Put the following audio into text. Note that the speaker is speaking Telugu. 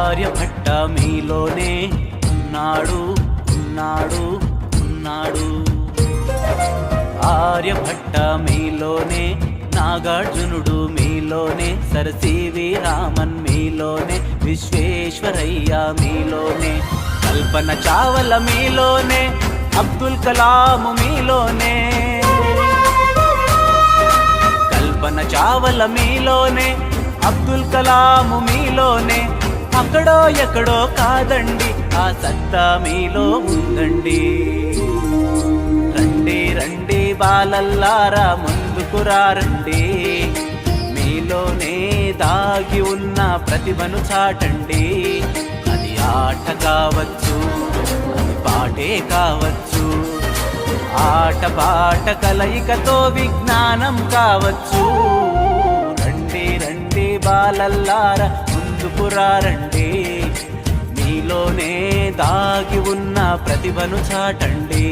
ఆర్యభట్ట మీలోనే ఉన్నాడు ఉన్నాడు ఉన్నాడు. ఆర్యభట్ట మీలోనే, నాగార్జునుడు మీలోనే, సరసివి రామన్ మీలోనే, విశ్వేశ్వరయ్య మీలోనే, కల్పన చావల మీలోనే, అబ్దుల్ కలాం మీలోనే. కల్పన చావల మీలోనే, అబ్దుల్ కలాం మీలోనే, అక్కడో ఎక్కడో కాదండి ఆ సత్తా మీలో ఉందండి. రండి రండి బాలల్లారా ముందుకు రండి, మీలోనే దాగి ఉన్న ప్రతిభను చాటండి. అది ఆట కావచ్చు, అది పాటే కావచ్చు, ఆట పాట కలయికతో విజ్ఞానం కావచ్చు. రండి రండి బాలల్లారా ముందుకు రండి, మీలోనే దాగి ఉన్న ప్రతిభను చాటండి.